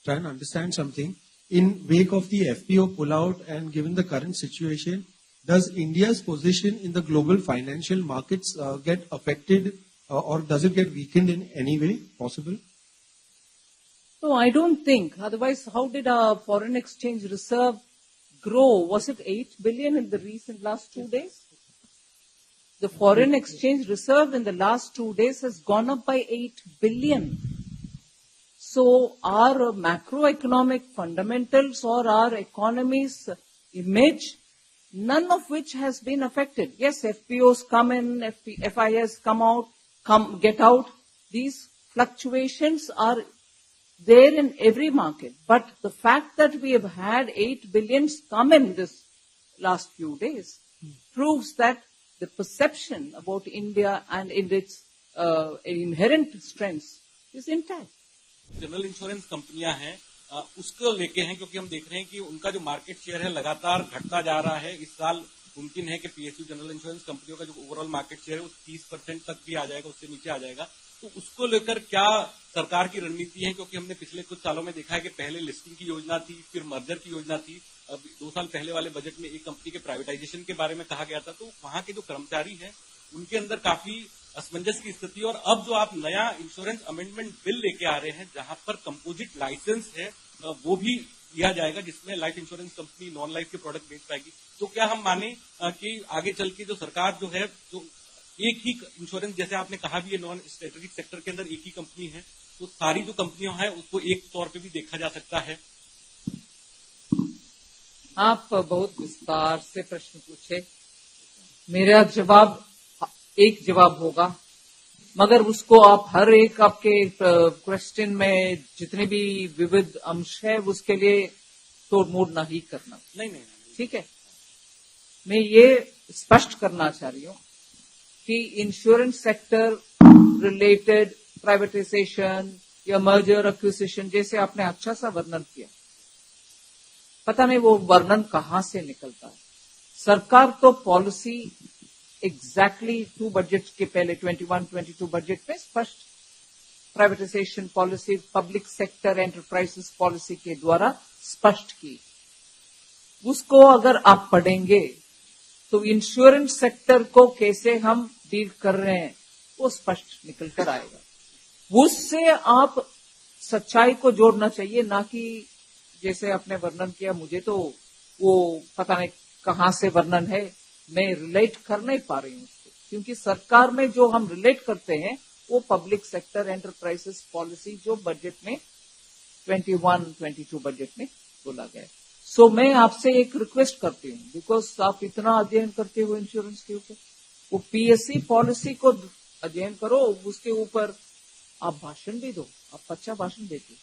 try and understand something. In wake of the FPO pullout and given the current situation, does India's position in the global financial markets get affected or does it get weakened in any way possible? No, I don't think. Otherwise, how did our foreign exchange reserve grow? Was it 8 billion in the recent last 2 days? The foreign exchange reserve in the last 2 days has gone up by 8 billion. So our macroeconomic fundamentals or our economy's image, none of which has been affected. Yes, FPOs come in, FIS come out, get out. These fluctuations are there in every market. But the fact that we have had 8 billions come in this last few days proves that the perception about India and in its inherent strengths is intact. General insurance कंपनियां हैं उसको लेके हैं क्योंकि हम देख रहे हैं कि उनका जो मार्केट शेयर है लगातार घटता जा रहा है। इस साल मुमकिन है कि पीएसयू जनरल इंश्योरेंस कंपनियों का जो ओवरऑल मार्केट शेयर है वो 30% तक भी आ जाएगा, उससे नीचे आ जाएगा। तो उसको लेकर क्या सरकार की रणनीति है? क्योंकि हमने पिछले कुछ सालों में देखा है कि पहले लिस्टिंग की योजना थी, फिर मर्जर की योजना थी। अब 2 साल पहले वाले बजट में एक कंपनी के प्राइवेटाइजेशन के बारे में कहा गया था। तो वहां के जो कर्मचारी हैं उनके अंदर काफी असमंजस की स्थिति। और अब जो आप नया इंश्योरेंस अमेंडमेंट बिल लेके आ रहे हैं जहां पर कंपोजिट लाइसेंस है वो भी दिया जाएगा जिसमें life insurance company non life के प्रोडक्ट बेच पाएगी। तो क्या हम माने कि आगे चल के जो सरकार जो है जो एक ही इंश्योरेंस, जैसे आपने कहा भी ये नॉन स्ट्रेटेजिक सेक्टर के अंदर एक ही कंपनी है, तो सारी जो कंपनियां हैं उसको एक तौर पे भी देखा जा सकता है? आप बहुत विस्तार से प्रश्न पूछे, मेरा जवाब एक जवाब होगा, मगर उसको आप हर एक आपके क्वेश्चन में जितने भी विविध अंश है उसके लिए तोड़ मोड़ नहीं करना। नहीं, ठीक है। मैं ये स्पष्ट करना चाह रही हूं कि इंश्योरेंस सेक्टर रिलेटेड प्राइवेटाइजेशन या मर्जर एक्विजिशन जैसे आपने अच्छा सा वर्णन किया, पता नहीं वो वर्णन कहां से निकलता है। सरकार तो पॉलिसी एग्जैक्टली 2 बजट के पहले 21-22 बजट में स्पष्ट privatisation policy, public sector enterprises policy के द्वारा स्पष्ट की। उसको अगर आप पढ़ेंगे तो इंश्योरेंस सेक्टर को कैसे हम डील कर रहे हैं वो स्पष्ट निकल कर आएगा। उससे आप सच्चाई को जोड़ना चाहिए, ना कि जैसे आपने वर्णन किया। मुझे तो वो पता नहीं कहां से वर्णन है, मैं रिलेट कर नहीं पा रही हूं उसको, क्योंकि सरकार में जो हम रिलेट करते हैं वो पब्लिक सेक्टर एंटरप्राइजेस पॉलिसी जो बजट में 21-22 बजट में बोला गया है। सो मैं आपसे एक रिक्वेस्ट करती हूँ, बिकॉज आप इतना अध्ययन करते हो इंश्योरेंस के ऊपर, वो पीएससी पॉलिसी को अध्ययन करो, उसके ऊपर आप भाषण भी दो, आप अच्छा भाषण देते